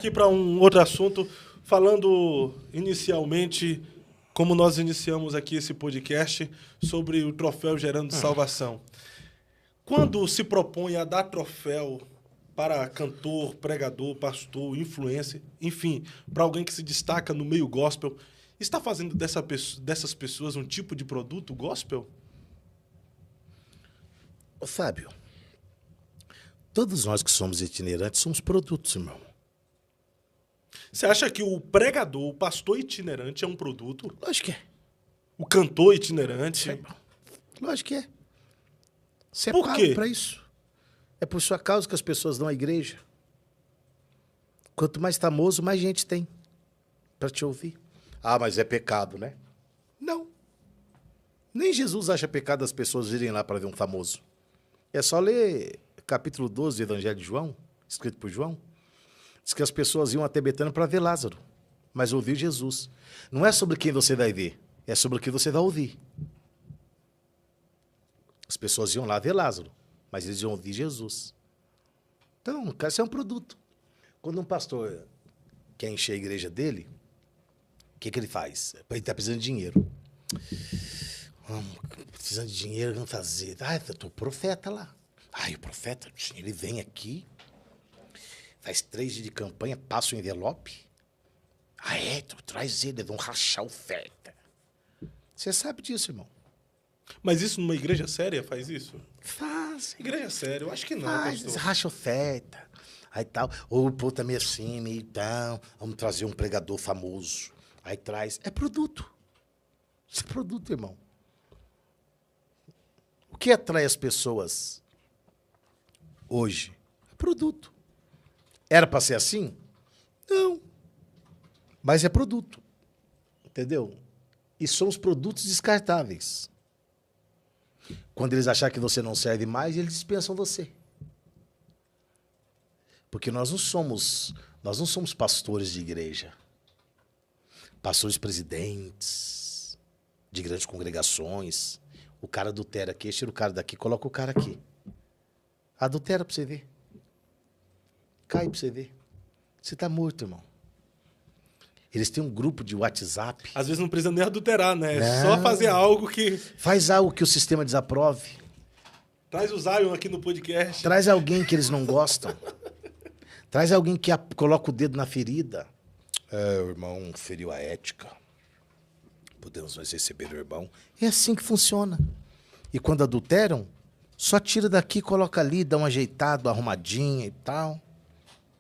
Aqui para um outro assunto, falando inicialmente, como nós iniciamos aqui esse podcast, sobre o troféu Gerando Salvação. Quando se propõe a dar troféu para cantor, pregador, pastor, influencer, enfim, para alguém que se destaca no meio gospel, está fazendo dessas pessoas um tipo de produto gospel? Ô, Fábio, todos nós que somos itinerantes somos produtos, irmão. Você acha que o pregador, o pastor itinerante é um produto? Lógico que é. O cantor itinerante? Irmão. Lógico que é. Você é Por pago quê? para isso. É por sua causa que as pessoas dão à igreja. Quanto mais famoso, mais gente tem para te ouvir. Ah, mas é pecado, né? Não. Nem Jesus acha pecado as pessoas irem lá para ver um famoso. É só ler capítulo 12 do Evangelho de João, escrito por João. Diz que as pessoas iam até Betânia para ver Lázaro, mas ouvir Jesus. Não é sobre quem você vai ver, é sobre o que você vai ouvir. As pessoas iam lá ver Lázaro, mas eles iam ouvir Jesus. Então, cara, isso é um produto. Quando um pastor quer encher a igreja dele, o que ele faz? Ele está precisando de dinheiro. Precisando de dinheiro, vamos fazer. Ah, eu tô profeta lá. Ah, o profeta, ele vem aqui, faz 3 dias de campanha, passa o envelope. Ah, tu traz ele, vão rachar oferta. Você sabe disso, irmão. Mas isso numa igreja séria faz isso? Faz. Igreja séria, eu acho que não, Faz, pastor. racha oferta. Aí tal. Ou o povo tá meio assim, meio tal. Vamos trazer um pregador famoso. Aí traz. É produto. Isso é produto, irmão. O que atrai as pessoas hoje? É produto. Era para ser assim? Não. Mas é produto. Entendeu? E somos produtos descartáveis. Quando eles acharem que você não serve mais, eles dispensam você. Porque nós não somos pastores de igreja. Pastores presidentes de grandes congregações. O cara adultera aqui, tira o cara daqui, coloca o cara aqui. Adultera pra você ver. Cai pra você ver. Você tá morto, irmão. Eles têm um grupo de WhatsApp. Às vezes não precisa nem adulterar, né? É Não. só fazer algo que... Faz algo que o sistema desaprove. Traz o Zion aqui no podcast. Traz alguém que eles não gostam. Traz alguém que coloca o dedo na ferida. O irmão feriu a ética. Podemos nós receber o irmão. É assim que funciona. E quando adulteram, só tira daqui, coloca ali, dá um ajeitado, arrumadinha e tal.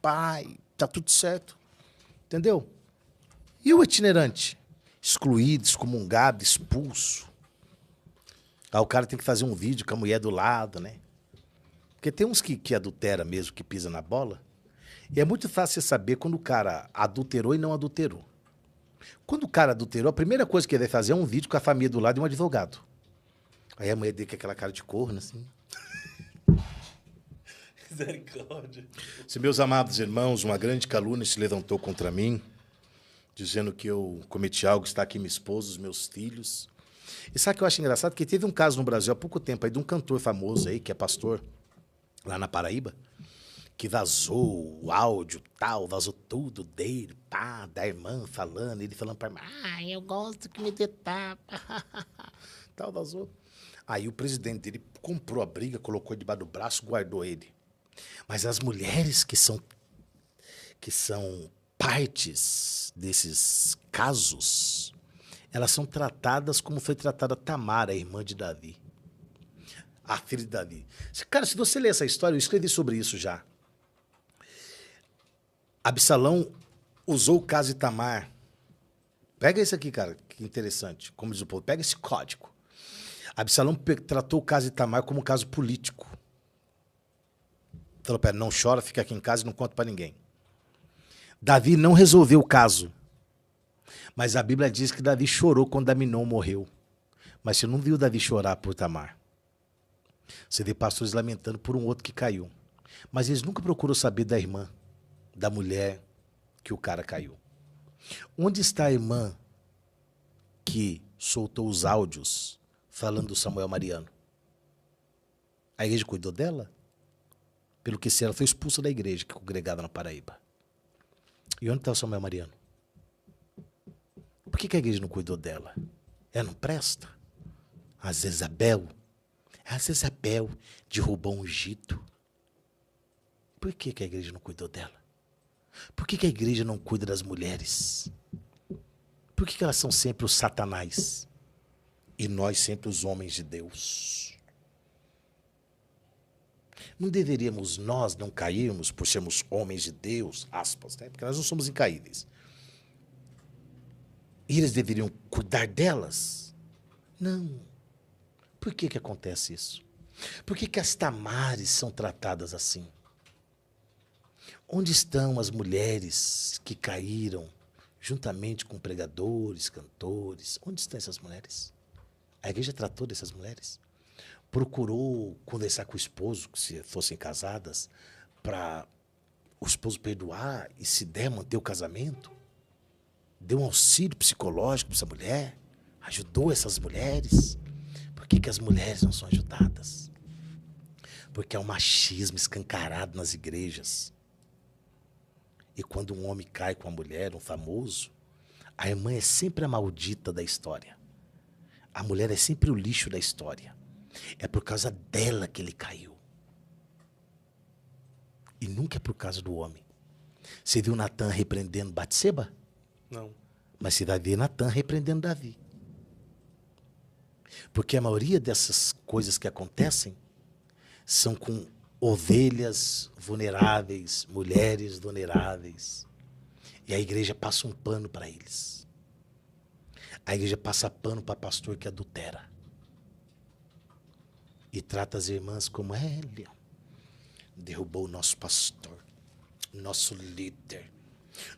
Pai, tá tudo certo. Entendeu? E o itinerante? Excluído, excomungado, expulso. Aí o cara tem que fazer um vídeo com a mulher do lado, né? Porque tem uns que adultera mesmo, que pisa na bola. E é muito fácil você saber quando o cara adulterou e não adulterou. Quando o cara adulterou, a primeira coisa que ele vai fazer é um vídeo com a família do lado e um advogado. Aí a mulher dele com aquela cara de corno, assim. Misericórdia. Se meus amados irmãos, uma grande calúnia se levantou contra mim, dizendo que eu cometi algo, está aqui minha esposa, os meus filhos. E sabe o que eu acho engraçado? Que teve um caso no Brasil há pouco tempo aí de um cantor famoso aí, que é pastor, lá na Paraíba, que vazou o áudio, tal, vazou tudo dele, pá, da irmã falando, ele falando pra irmã, eu gosto que me dê tapa, tal, vazou. Aí o presidente dele comprou a briga, colocou ele debaixo do braço, guardou ele. Mas as mulheres que são partes desses casos, elas são tratadas como foi tratada Tamar, a irmã de Davi. A filha de Davi. Cara, se você ler essa história, eu escrevi sobre isso já. Absalão usou o caso de Tamar. Pega isso aqui, cara, que interessante. Como diz o povo, pega esse código. Absalão tratou o caso de Tamar como um caso político. Falou, pera, não chora, fica aqui em casa e não conta pra ninguém. Davi não resolveu o caso. Mas a Bíblia diz que Davi chorou quando Aminon morreu. Mas você não viu Davi chorar por Tamar. Você vê pastores lamentando por um outro que caiu. Mas eles nunca procuram saber da irmã, da mulher que o cara caiu. Onde está a irmã que soltou os áudios falando do Samuel Mariano? A igreja cuidou dela? Pelo que sei, ela foi expulsa da igreja que congregava na Paraíba. E onde está o Samuel Mariano? Por que a igreja não cuidou dela? Ela não presta? A Jezabel derrubou um ungido. Por que a igreja não cuidou dela? Por que a igreja não cuida das mulheres? Por que elas são sempre os satanás? E nós sempre os homens de Deus? Não deveríamos nós não cairmos por sermos homens de Deus, aspas, né? Porque nós não somos incaíveis. E eles deveriam cuidar delas? Não. Por que acontece isso? Por que as Tamares são tratadas assim? Onde estão as mulheres que caíram juntamente com pregadores, cantores? Onde estão essas mulheres? A igreja tratou dessas mulheres? Procurou conversar com o esposo, que se fossem casadas, para o esposo perdoar e, se der, manter o casamento? Deu um auxílio psicológico para essa mulher? Ajudou essas mulheres? Por que as mulheres não são ajudadas? Porque há um machismo escancarado nas igrejas. E quando um homem cai com a mulher, um famoso, a irmã é sempre a maldita da história. A mulher é sempre o lixo da história. É por causa dela que ele caiu. E nunca é por causa do homem. Você viu Natan repreendendo Batseba? Não. Mas você vai ver Natan repreendendo Davi. Porque a maioria dessas coisas que acontecem são com ovelhas vulneráveis, mulheres vulneráveis. E a igreja passa um pano para eles. A igreja passa pano para pastor que adultera. E trata as irmãs como ele derrubou o nosso pastor, nosso líder,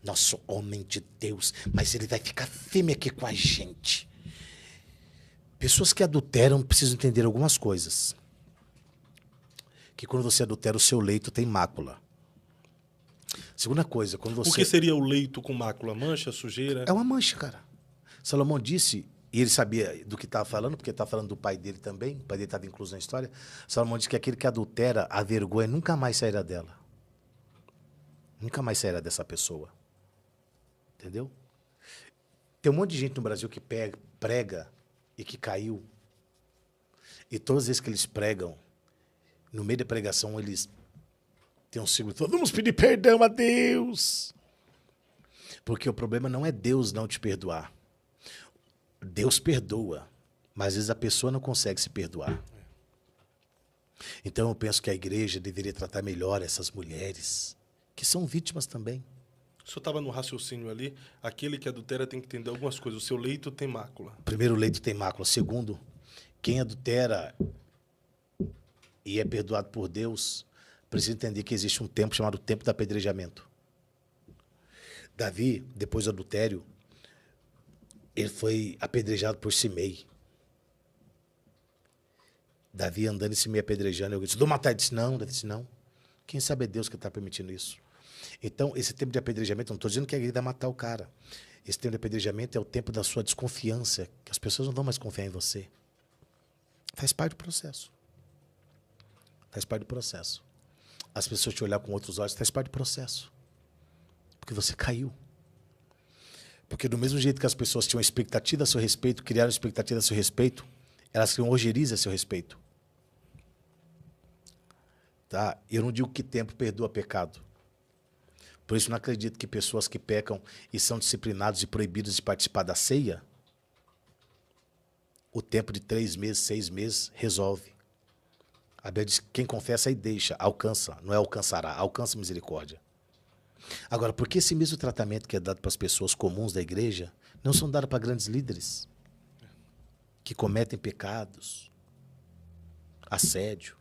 nosso homem de Deus, mas ele vai ficar firme aqui com a gente. Pessoas que adulteram precisam entender algumas coisas. Que quando você adultera, o seu leito tem mácula. Segunda coisa, quando você... O que seria o leito com mácula? Mancha, sujeira? É uma mancha, cara. Salomão disse, e ele sabia do que estava falando, porque estava falando do pai dele também, o pai dele estava incluso na história. Salomão disse que aquele que adultera, a vergonha nunca mais sairá dela. Nunca mais sairá dessa pessoa. Entendeu? Tem um monte de gente no Brasil que prega e que caiu. E todas as vezes que eles pregam, no meio da pregação, eles têm um círculo todo, vamos pedir perdão a Deus. Porque o problema não é Deus não te perdoar. Deus perdoa, mas às vezes a pessoa não consegue se perdoar. Então eu penso que a igreja deveria tratar melhor essas mulheres, que são vítimas também. O senhor estava no raciocínio ali, aquele que adultera tem que entender algumas coisas. O seu leito tem mácula. Primeiro, o leito tem mácula. Segundo, quem adultera e é perdoado por Deus, precisa entender que existe um tempo chamado tempo do apedrejamento. Davi, depois do adultério, ele foi apedrejado por Simei. Davi andando e Simei apedrejando. Eu disse, vou matar. Ele disse, não. Davi disse, não. Quem sabe é Deus que está permitindo isso. Então, esse tempo de apedrejamento, não estou dizendo que a igreja vai matar o cara. Esse tempo de apedrejamento é o tempo da sua desconfiança, que as pessoas não vão mais confiar em você. Faz parte do processo. Faz parte do processo. As pessoas te olhar com outros olhos, faz parte do processo. Porque você caiu. Porque do mesmo jeito que as pessoas tinham expectativa a seu respeito, criaram expectativa a seu respeito, elas criam ojeriza a seu respeito. Tá? Eu não digo que tempo perdoa pecado. Por isso não acredito que pessoas que pecam e são disciplinados e proibidos de participar da ceia, o tempo de 3 meses, 6 meses, resolve. A Bíblia diz que quem confessa e deixa, alcança, não é alcançará, alcança misericórdia. Agora, por que esse mesmo tratamento que é dado para as pessoas comuns da igreja não são dados para grandes líderes que cometem pecados, assédio?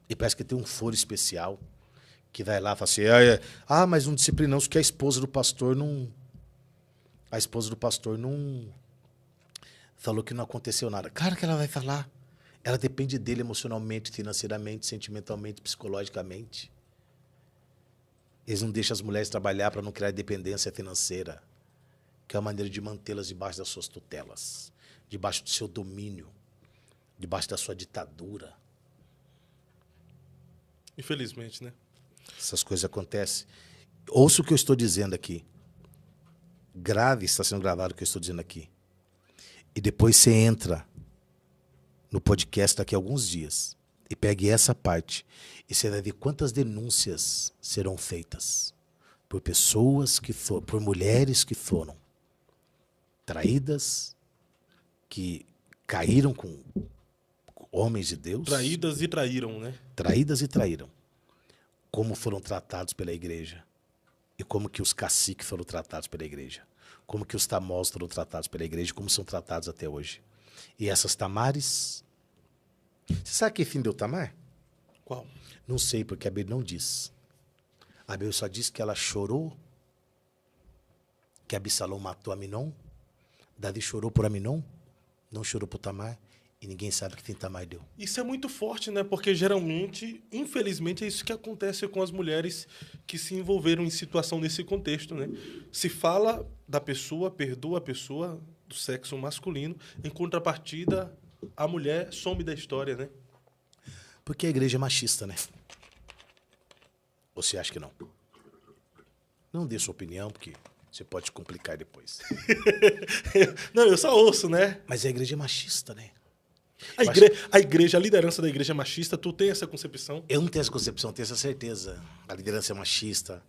E parece que tem um foro especial que vai lá e fala assim, mas não disciplinamos que a esposa do pastor não... A esposa do pastor não... Falou que não aconteceu nada. Claro que ela vai falar. Ela depende dele emocionalmente, financeiramente, sentimentalmente, psicologicamente. Eles não deixam as mulheres trabalhar para não criar dependência financeira, que é uma maneira de mantê-las debaixo das suas tutelas, debaixo do seu domínio, debaixo da sua ditadura. Infelizmente, né? Essas coisas acontecem. Ouça o que eu estou dizendo aqui. Grave, está sendo gravado o que eu estou dizendo aqui. E depois você entra no podcast daqui a alguns dias e pegue essa parte e você vai ver quantas denúncias serão feitas por pessoas que foram, por mulheres que foram traídas, que caíram com homens de Deus. Traídas e traíram, né? Traídas e traíram. Como foram tratados pela igreja. E como que os caciques foram tratados pela igreja. Como que os tamós foram tratados pela igreja. Como são tratados até hoje. E essas tamares... Você sabe que fim deu Tamar? Qual? Não sei, porque a Bíblia não diz. A Bíblia só diz que ela chorou. Que Absalão matou Aminon. Davi chorou por Aminon. Não chorou por Tamar. E ninguém sabe que fim Tamar deu. Isso é muito forte, né? Porque geralmente, infelizmente, é isso que acontece com as mulheres que se envolveram em situação nesse contexto, né? Se fala da pessoa, perdoa a pessoa do sexo masculino, em contrapartida, a mulher some da história, né? Porque a igreja é machista, né? Ou você acha que não? Não dê sua opinião, porque você pode complicar depois. Não, eu só ouço, né? Mas a igreja é machista, né? A igreja, a liderança da igreja é machista, tu tem essa concepção? Eu não tenho essa concepção, eu tenho essa certeza. A liderança é machista.